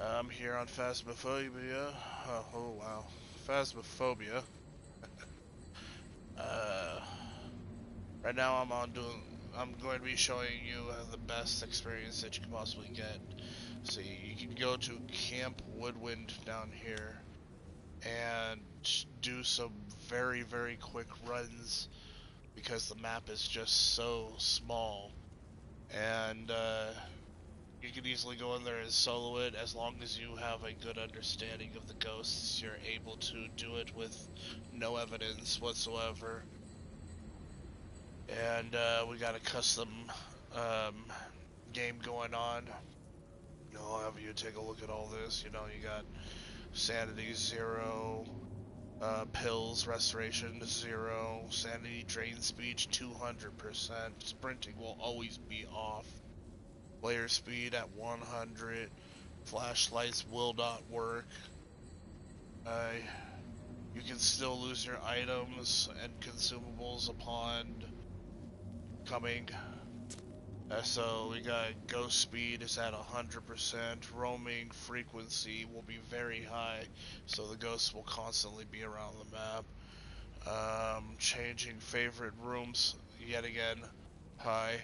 I'm here on Phasmophobia. Oh wow. Phasmophobia. Uh, right now I'm going to be showing you the best experience that you can possibly get. See, you can go to Camp Woodwind down here and do some very quick runs because the map is just so small. And you can easily go in there and solo it. As long as you have a good understanding of the ghosts, you're able to do it with no evidence whatsoever. And we got a custom um, game going on. I'll have you take a look at all this. You got sanity 0, pills restoration 0, sanity drain speed 200%, sprinting will always be off, player speed at 100, flashlights will not work. Uh, you can still lose your items and consumables upon coming. So we got ghost speed is at 100%. Roaming frequency will be very high, so the ghosts will constantly be around the map. Changing favorite rooms yet again high.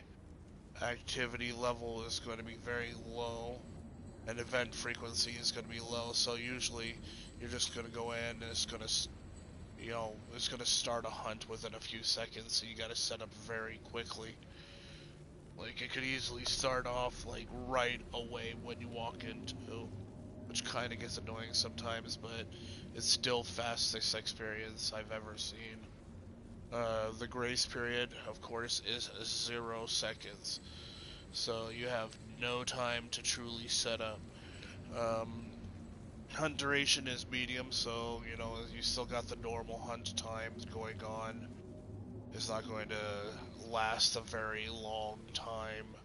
Activity level is going to be very low, and event frequency is going to be low. So usually you're just going to go in and it's going to start a hunt within a few seconds. So you got to set up very quickly. Like, it could easily start off, like, right away when you walk into, which kind of gets annoying sometimes, but it's still fastest experience I've ever seen. The grace period, of course, is 0 seconds, so you have no time to truly set up. Um, Hunt duration is medium, so, you still got the normal hunt times going on. It's not going to last a very long time,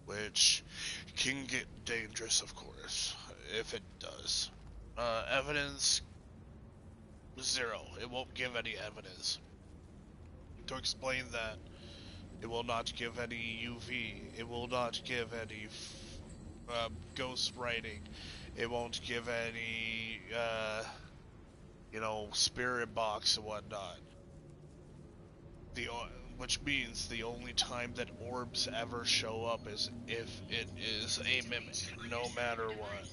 which can get dangerous, of course, if it does. Evidence 0. It won't give any evidence. To explain that, it will not give any UV. It will not give any ghost writing. It won't give any, spirit box and whatnot. The which means the only time that orbs ever show up is if it is a mimic, no matter what.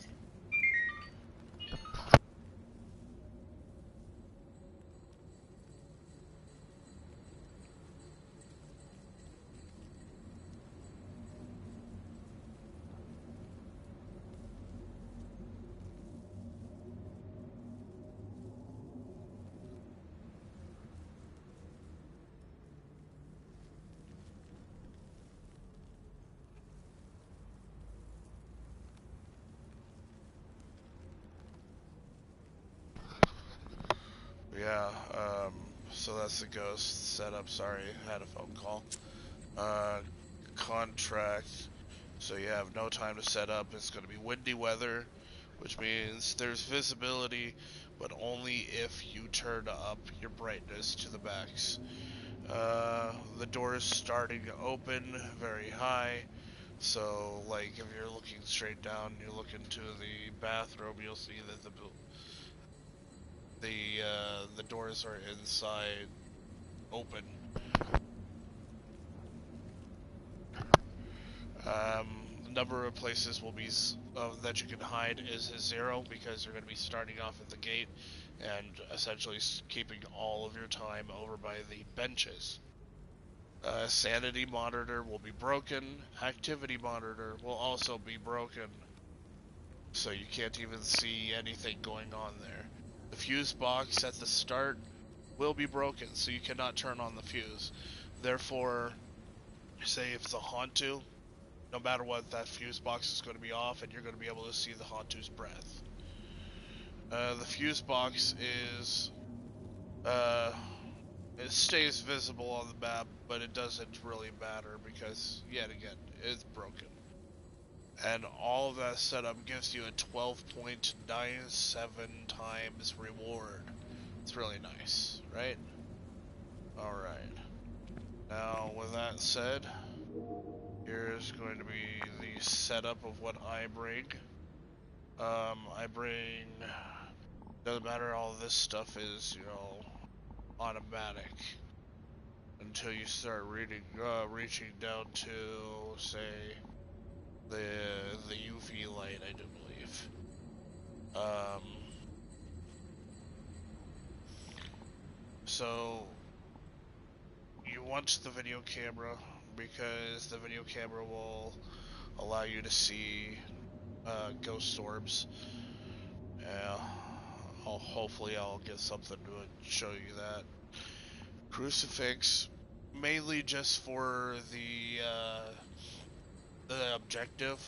Yeah, so that's the ghost setup. Sorry, I had a phone call. Uh, Contract. So you have no time to set up. It's going to be windy weather, which means there's visibility, but only if you turn up your brightness to the max. The door is starting to open very high. So, like, if you're looking straight down, you look into the bathroom, you'll see that the doors are inside open. The number of places will be that you can hide is 0 because you're going to be starting off at the gate and essentially keeping all of your time over by the benches. Sanity monitor will be broken. Activity monitor will also be broken. So you can't even see anything going on there. The fuse box at the start will be broken, so you cannot turn on the fuse. Therefore, say if it's a Hantu, no matter what, that fuse box is going to be off, and you're going to be able to see the Hantu's breath. The fuse box is, it stays visible on the map, but it doesn't really matter because, yet again, it's broken. And all of that setup gives you a 12.97 times reward. It's really nice, right? Alright. Now, with that said, here's going to be the setup of what I bring. I bring, doesn't matter, all this stuff is, automatic until you start reaching down to, say, the UV light, I do believe. Um, so you want the video camera because the video camera will allow you to see ghost orbs. Uh, hopefully I'll get something to show you that. Crucifix, mainly just for the objective,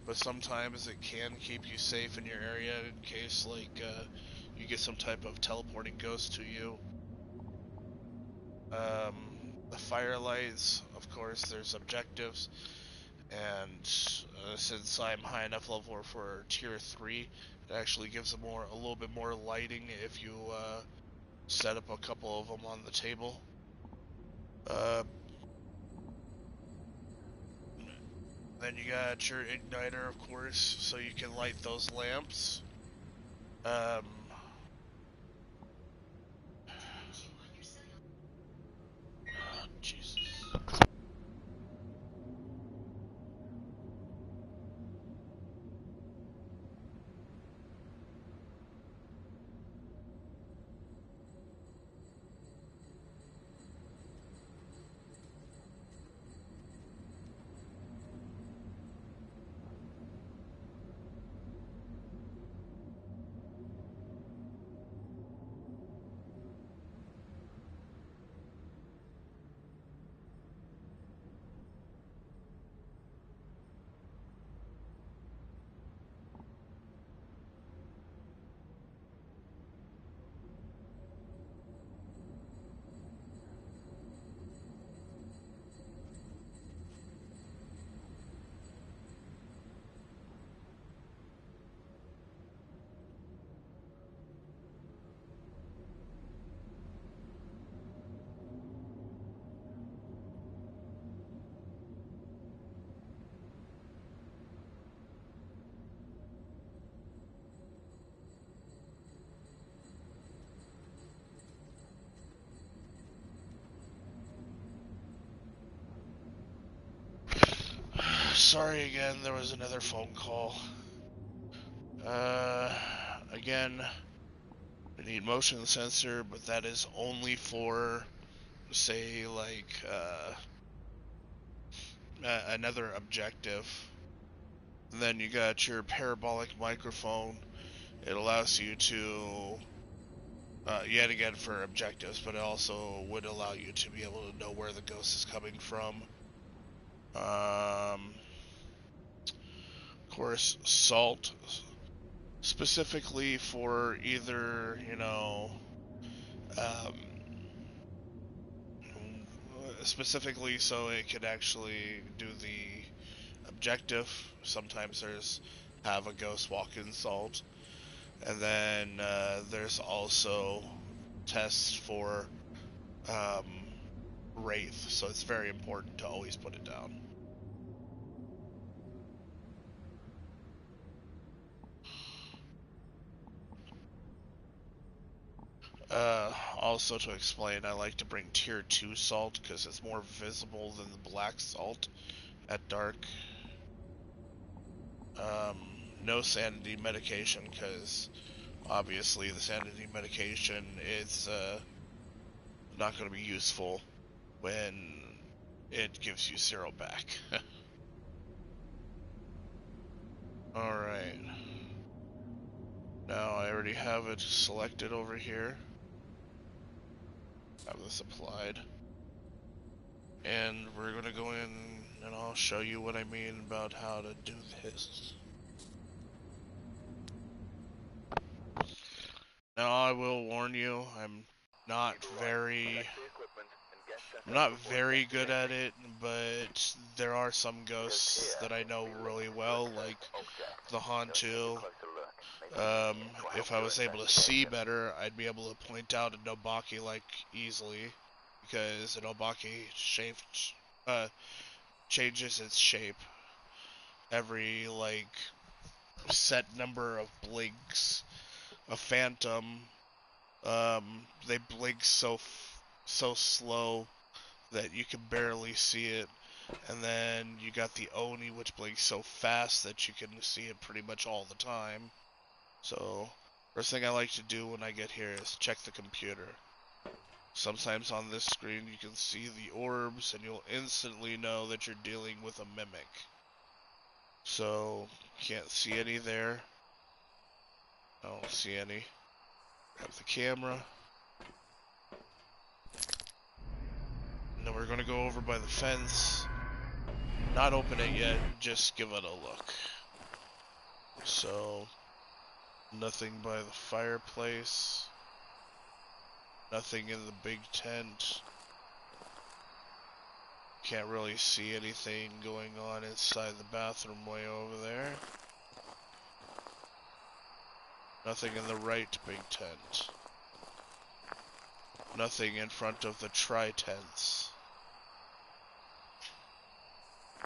but sometimes it can keep you safe in your area in case you get some type of teleporting ghost to you. Um, the firelights, of course, there's objectives, and since I'm high enough level for tier 3, it actually gives a little bit more lighting if you set up a couple of them on the table. Uh, then you got your igniter, of course, so you can light those lamps. Um, Jesus. Sorry again, there was another phone call. Uh, Again, I need motion sensor, but that is only for, say, another objective. And then you got your parabolic microphone. It allows you to, yet again for objectives, but it also would allow you to be able to know where the ghost is coming from. Of course, salt, specifically for either, um, specifically so it could actually do the objective. Sometimes there's have a ghost walk in salt. And then there's also tests for um, Wraith, so it's very important to always put it down. Also to explain, I like to bring tier 2 salt because it's more visible than the black salt at dark. No sanity medication because obviously the sanity medication is not going to be useful when it gives you zero back. Alright. Now I already have it selected over here. Have this applied. And we're going to go in and I'll show you what I mean about how to do this. Now I will warn you, not very I'm not very good at it, but there are some ghosts that I know really well, like the Hantu. If I was able to see better, I'd be able to point out a Nobaki like easily, because a Nobaki changes its shape every set number of blinks. A phantom, they blink so slow that you can barely see it. And then you got the Oni, which blinks so fast that you can see it pretty much all the time. So, first thing I like to do when I get here is check the computer. Sometimes on this screen you can see the orbs and you'll instantly know that you're dealing with a mimic. So, can't see any there. I don't see any. Grab the camera. And then we're going to go over by the fence. Not open it yet, just give it a look. So, nothing by the fireplace. Nothing in the big tent. Can't really see anything going on inside the bathroom way over there. Nothing in the right big tent. Nothing in front of the tri-tents.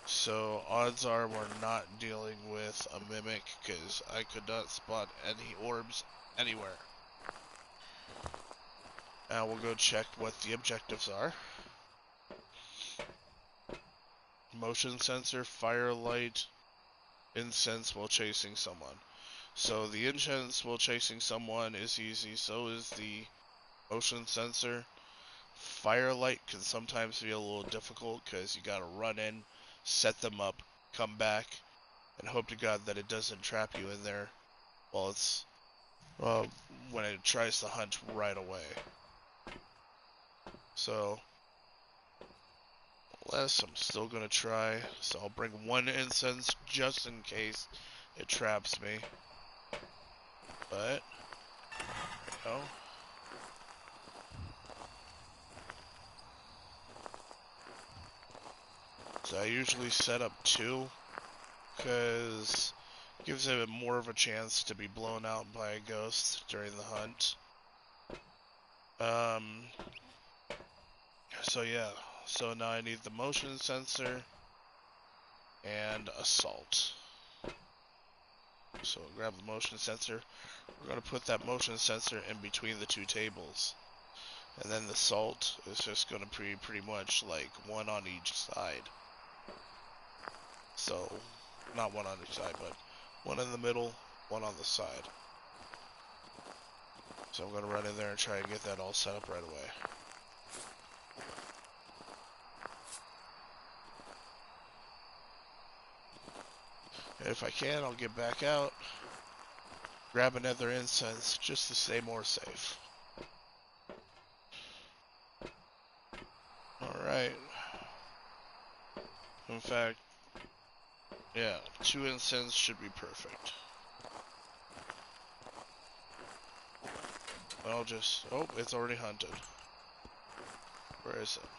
So odds are we're not dealing with a mimic because I could not spot any orbs anywhere. Now we'll go check what the objectives are. Motion sensor, firelight, incense while chasing someone. So the incense while chasing someone is easy, so is the motion sensor. Firelight can sometimes be a little difficult because you gotta run in, set them up, come back, and hope to God that it doesn't trap you in there while it's when it tries to hunt right away. So, unless I'm still gonna try, so I'll bring one incense just in case it traps me. But, no. So I usually set up 2, because it gives it more of a chance to be blown out by a ghost during the hunt. So yeah, so now I need the motion sensor and assault. So grab the motion sensor. We're going to put that motion sensor in between the 2 tables. And then the salt is just going to be pretty much like one on each side. So, not one on each side, but one in the middle, one on the side. So I'm going to run in there and try and get that all set up right away. And if I can, I'll get back out, grab another incense just to stay more safe. Alright. In fact, yeah, 2 incense should be perfect. I'll just... oh, it's already hunted. Where is it?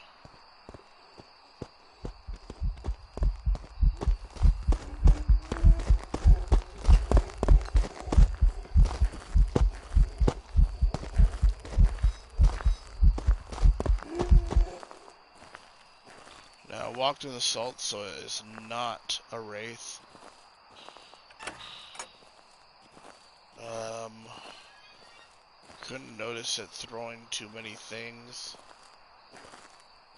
Now, I walked in the salt, so it is not a wraith. Couldn't notice it throwing too many things.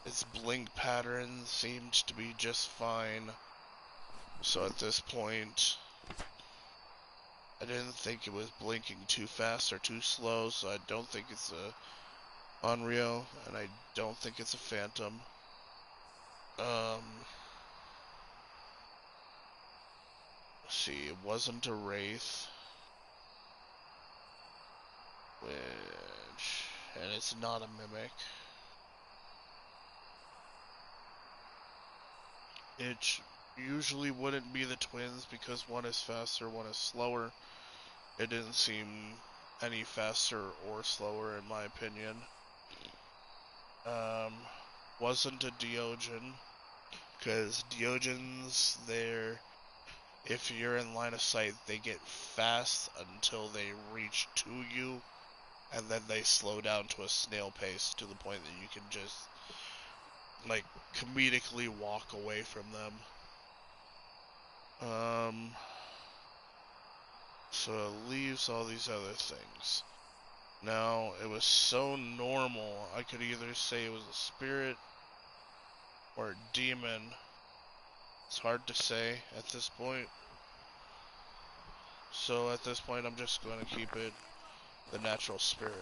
Its blink pattern seemed to be just fine. So at this point, I didn't think it was blinking too fast or too slow, so I don't think it's a Unreal, and I don't think it's a Phantom. Let's see, it wasn't a Wraith. And it's not a Mimic. It usually wouldn't be the twins because one is faster, one is slower. It didn't seem any faster or slower in my opinion. Wasn't a Diogen, because Diogens, if you're in line of sight, they get fast until they reach to you, and then they slow down to a snail pace to the point that you can just, like, comedically walk away from them. So it leaves all these other things. Now, it was so normal, I could either say it was a spirit or a demon. It's hard to say at this point. So at this point, I'm just going to keep it the natural spirit.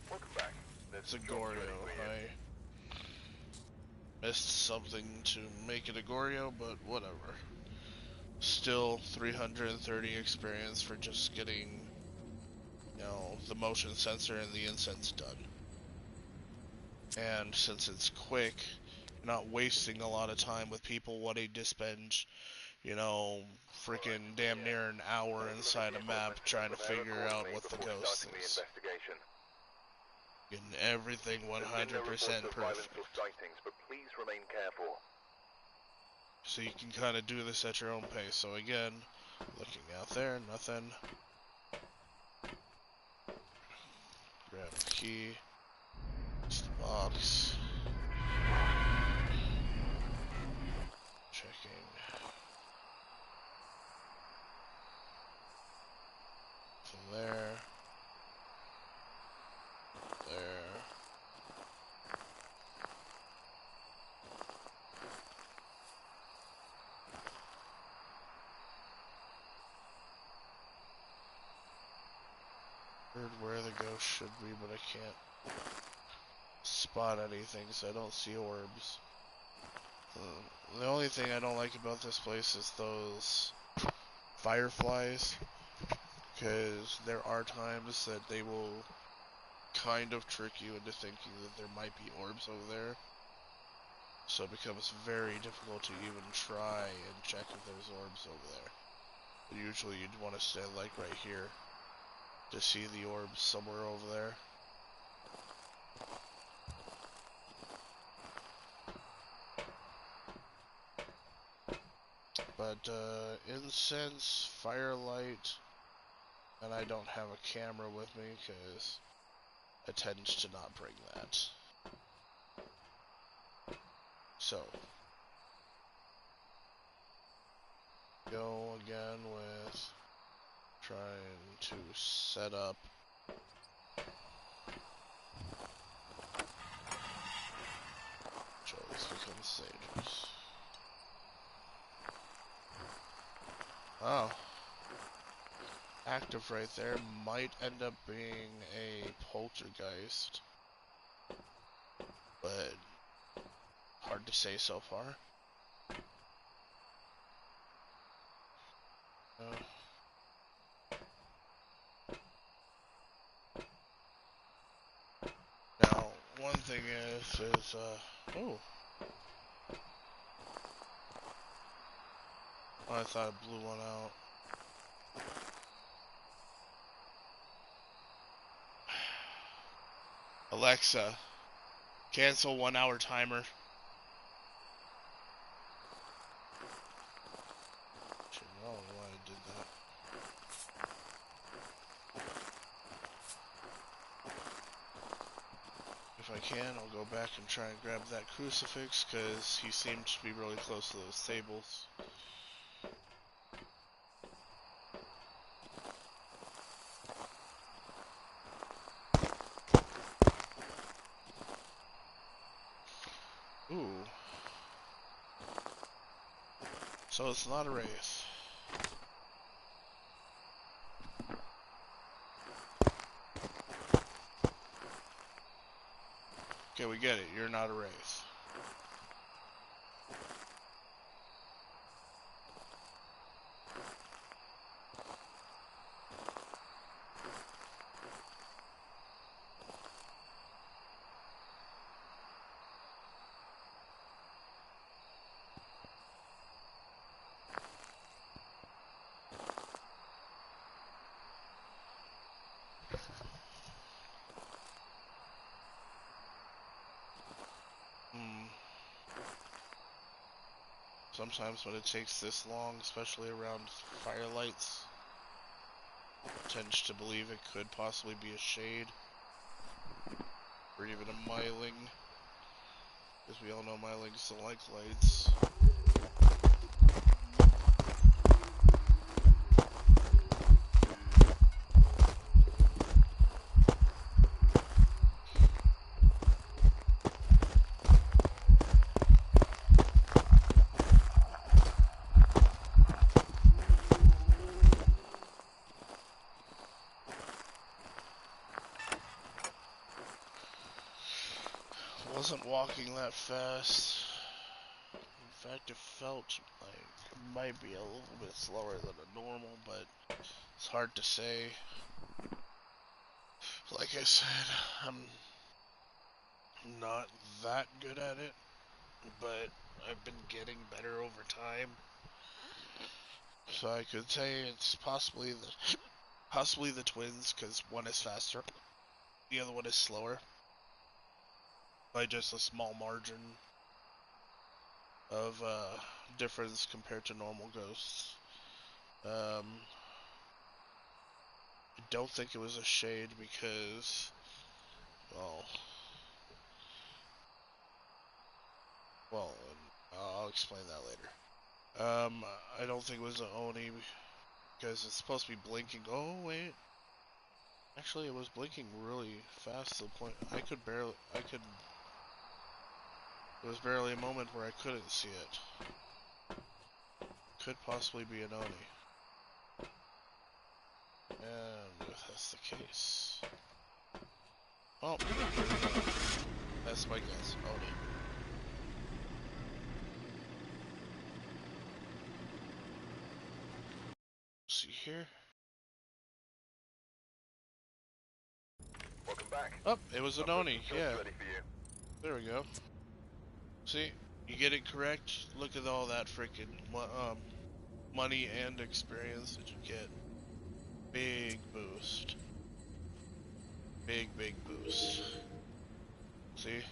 Welcome back. It's a Goryo. I missed something to make it a Goryo, but whatever. Still 330 experience for just getting, you know, the motion sensor and the incense done. And since it's quick, you're not wasting a lot of time with people wanting to spend, you know, freaking damn near an hour inside a map trying to figure out what the ghost is. Getting everything 100% perfect. But please remain careful. So you can kind of do this at your own pace. So again, looking out there, nothing. Grab the key. It's the box. Checking. From there. There. Heard where the ghost should be, but I can't spot anything, so I don't see orbs. The only thing I don't like about this place is those fireflies, because there are times that they will kind of trick you into thinking that there might be orbs over there. So it becomes very difficult to even try and check if there's orbs over there. But usually you'd want to stand like right here to see the orbs somewhere over there. But incense, firelight, and I don't have a camera with me because I tend to not bring that. So, go again with trying to set up which always becomes dangerous. Oh. Active right there might end up being a poltergeist. But hard to say so far. Now, one thing is oh. Oh, I thought I blew one out. Alexa, cancel 1 hour timer. Actually, I don't know why I did that. If I can, I'll go back and try and grab that crucifix, because he seemed to be really close to those tables. Ooh. So it's not a wraith. Okay, we get it. You're not a wraith. sometimes when it takes this long, especially around firelights, tends to believe it could possibly be a shade, or even a myling, because we all know mylings don't like lights. Wasn't walking that fast. In fact, it felt like it might be a little bit slower than a normal, but it's hard to say. Like I said, I'm not that good at it, but I've been getting better over time. So I could say it's possibly the twins, because one is faster, the other one is slower, by just a small margin of difference compared to normal ghosts. I don't think it was a shade because, well, I'll explain that later. I don't think it was an Oni because it's supposed to be blinking. Oh wait, actually it was blinking really fast to the point there was barely a moment where I couldn't see it. Could possibly be an Oni. And if that's the case, oh, that's my guess. Oni. See here. Welcome back. Oh, it was an Oni. Yeah. Ready for you. There we go. See, you get it correct. Look at all that freaking money and experience that you get. Big boost. Big boost. See?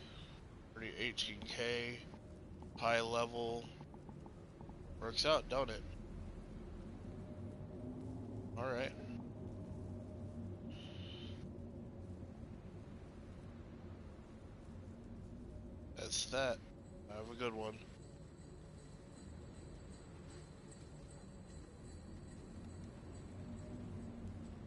Pretty 18k. High level. Works out, don't it? Alright. That's that. Have a good one.